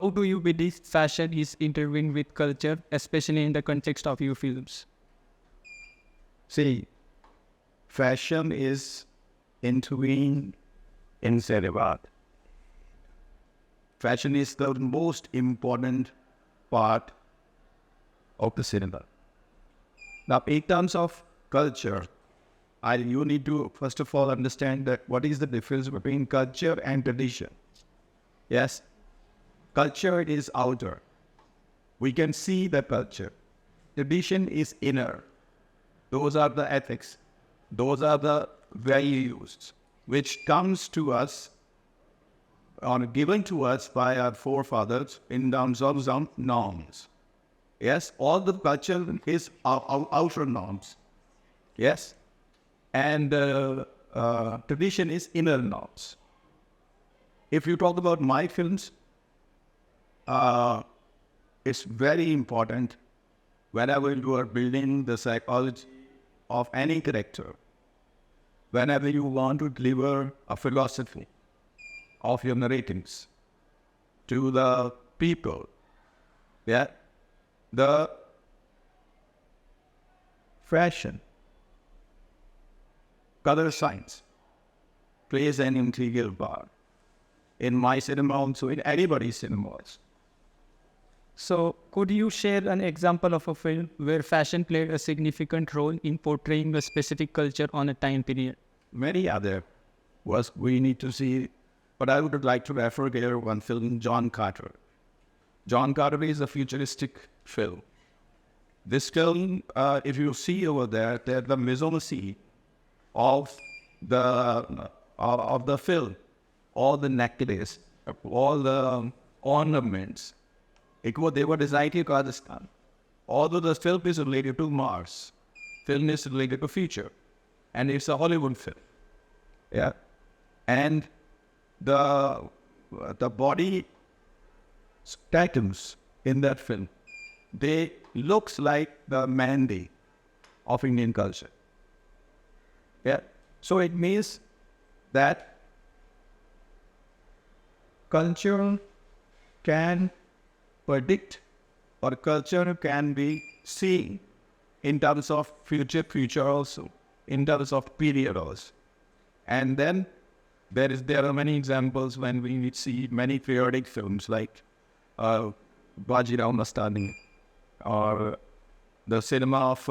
how do you believe fashion is intertwined with culture, especially in the context of your films? See, fashion is intertwined in cinema. Fashion is the most important part of the cinema. Now, in terms of culture, you need to first of all understand that what is the difference between culture and tradition. Yes, culture is outer. We can see the culture. Tradition is inner. Those are the ethics. Those are the values which comes to us or given to us by our forefathers in terms of some norms. Yes, all the culture is our outer norms. Yes, and tradition is inner norms. If you talk about my films, it's very important whenever you are building the psychology of any character, whenever you want to deliver a philosophy of your narratives to the people, yeah, the fashion, color science plays an integral part in my cinema, also in anybody's cinemas. So, could you share an example of a film where fashion played a significant role in portraying a specific culture on a time period? Many other was we need to see, but I would like to refer here one film, John Carter. John Carter is a futuristic film. This film, if you see over there, the mise-en-scene of the film, all the necklace, all the ornaments, they were designed in Rajasthan. Although the film is related to Mars, film is related to future, and it's a Hollywood film. Yeah, and the body tattoos in that film, they looks like the Mehndi of Indian culture. Yeah, so it means that culture can predict or culture can be seen in terms of future also, in terms of period also. And then there are many examples when we see many periodic films like Bajirao Mastani or the cinema of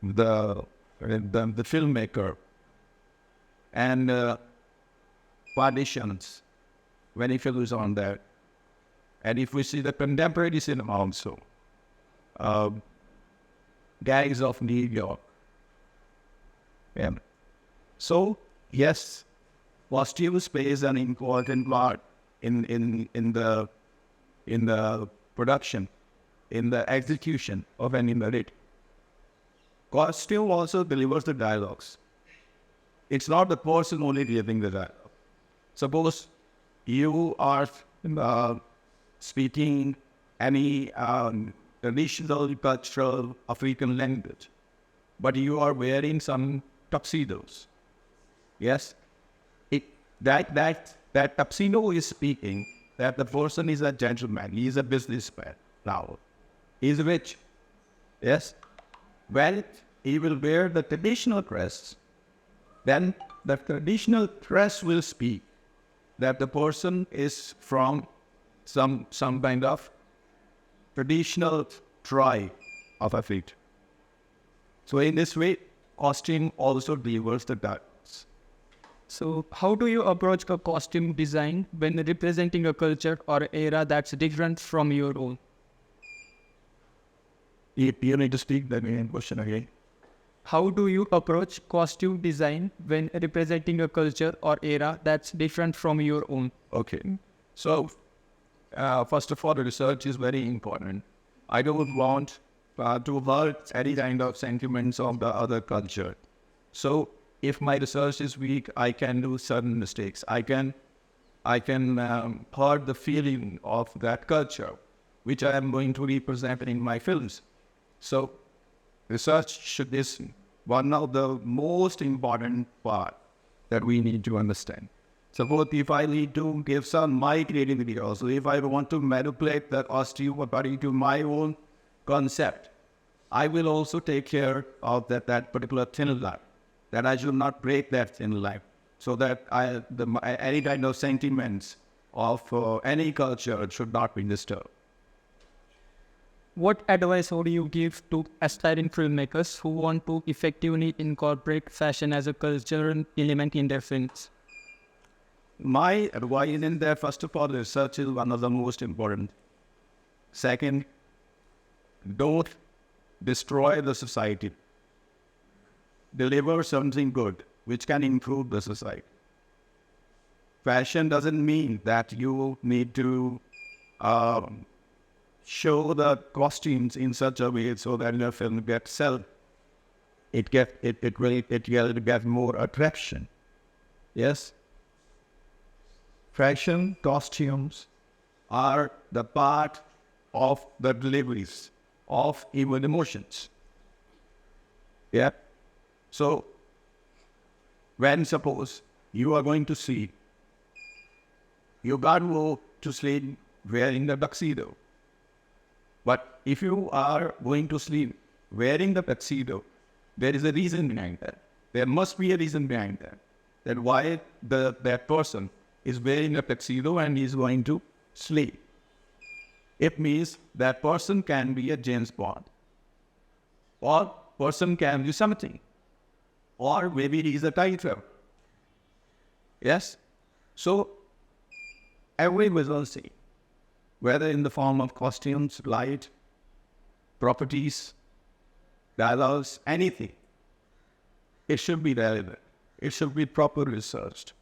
the filmmaker and partitions, many films on that. And if we see the contemporary cinema also, Gangs of New York. Yeah. So yes, costumes plays an important part in the production, in the execution of any narrative. Costume also delivers the dialogues. It's not the person only delivering the dialogue. Suppose you are speaking any traditional cultural African language, but you are wearing some tuxedos. Yes, that tuxedo is speaking that the person is a gentleman. He is a businessman now. He is rich. Yes. When he will wear the traditional dress, then the traditional dress will speak that the person is from some kind of traditional tribe of Africa. So in this way, costume also delivers the darkness. So, how do you approach a costume design when representing a culture or era that's different from your own? You need to speak the main question again. How do you approach costume design when representing a culture or era that's different from your own? Okay. So, first of all, the research is very important. I don't want to hurt any kind of sentiments of the other culture. So, if my research is weak, I can do certain mistakes. I can hurt the feeling of that culture, which I am going to represent in my films. So, research is one of the most important part that we need to understand. Suppose if I need to give some my creativity also, if I want to manipulate the costume according to my own concept, I will also take care of that particular thin line, that I should not break that thin line, so that any kind of sentiments of any culture should not be disturbed. What advice would you give to aspiring filmmakers who want to effectively incorporate fashion as a cultural element in their films? My advice in there, first of all, research is one of the most important. Second, don't destroy the society. Deliver something good which can improve the society. Fashion doesn't mean that you need to show the costumes in such a way so that your film gets sold. It will get more attraction. Yes. Fashion costumes are the part of the deliveries of human emotions. Yeah. So, when suppose you are going to sleep, you can't go to sleep wearing the tuxedo. But if you are going to sleep wearing the tuxedo, there is a reason behind that. There must be a reason behind that. That why that person is wearing a tuxedo and is going to sleep. It means that person can be a James Bond. Or person can do something. Or maybe he is a time traveler. Yes? So, every visual scene, whether in the form of costumes, light, properties, dialogues, anything, it should be relevant. It should be properly researched.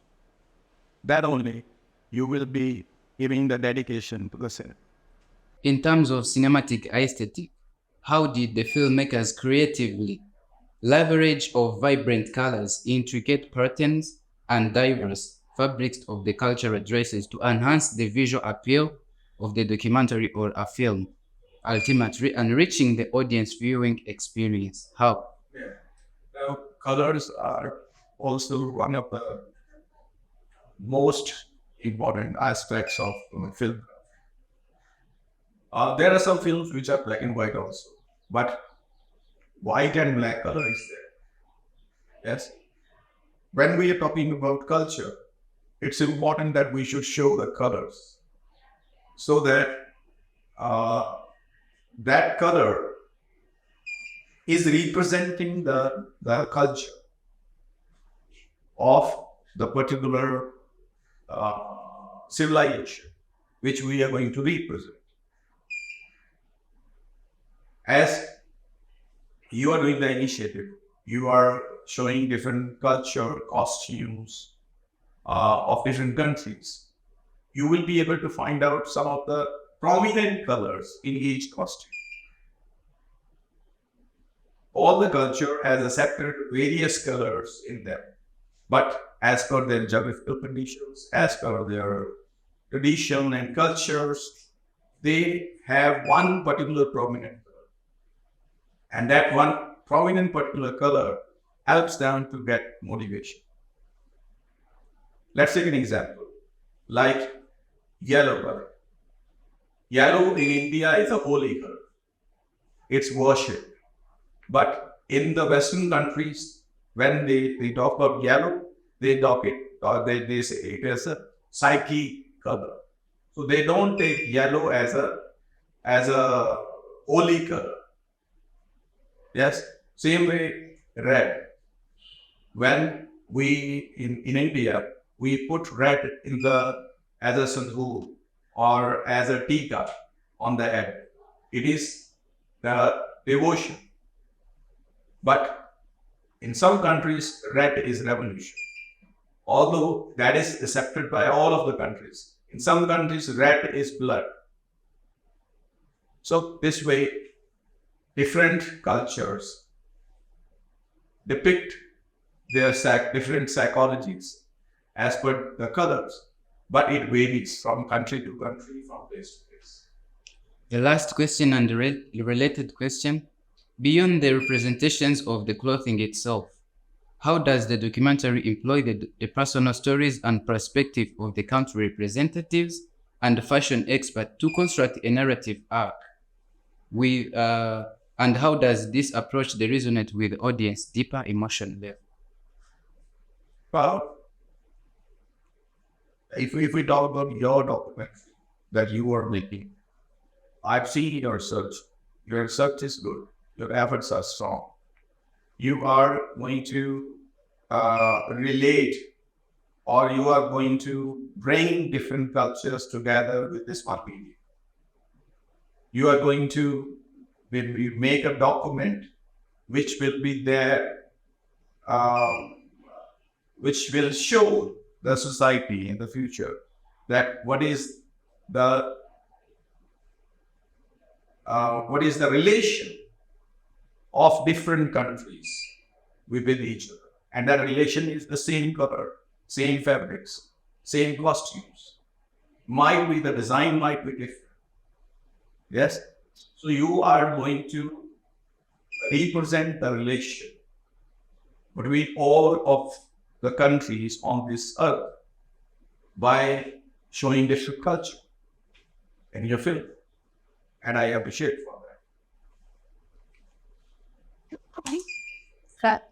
That only you will be giving the dedication to the cinema. In terms of cinematic aesthetic, how did the filmmakers creatively leverage of vibrant colors, intricate patterns, and diverse fabrics of the cultural dresses to enhance the visual appeal of the documentary or a film, ultimately enriching the audience viewing experience? How? Now, colors are also one of the most important aspects of film. There are some films which are black and white also, but white and black color is there. Yes. When we are talking about culture, it's important that we should show the colors so that that color is representing the culture of the particular civilization which we are going to represent. As you are doing the initiative, you are showing different culture, costumes of different countries. You will be able to find out some of the prominent colors in each costume. All the culture has accepted various colors in them, but as per their geographical conditions, as per their tradition and cultures, they have one particular prominent color. And that one prominent particular color helps them to get motivation. Let's take an example, like yellow color. Yellow in India is a holy color. It's worship. But in the Western countries, when they talk about yellow, they talk it, or they say it as a psyche color. So they don't take yellow as a holy color. Yes, same way red. When we in India we put red in as a sandhu or as a tika on the head, it is the devotion. But in some countries, red is revolution. Although that is accepted by all of the countries. In some countries, red is blood. So this way, different cultures depict their different psychologies as per the colors, but it varies from country to country, from place to place. The last question and the related question, beyond the representations of the clothing itself, How does the documentary employ the personal stories and perspective of the country representatives and fashion experts to construct a narrative arc? We and how does this approach the resonate with audience deeper emotion level? Well, if we talk about your documentary that you are making, I've seen your search. Your search is good. Your efforts are strong. You are going to relate, or you are going to bring different cultures together with this one medium. You are going to make a document which will be there, which will show the society in the future that the what is the relation of different countries within each other. And that relation is the same color, same fabrics, same costumes. Might be the design might be different. Yes? So you are going to represent the relation between all of the countries on this earth by showing different culture in your film. And I appreciate for that.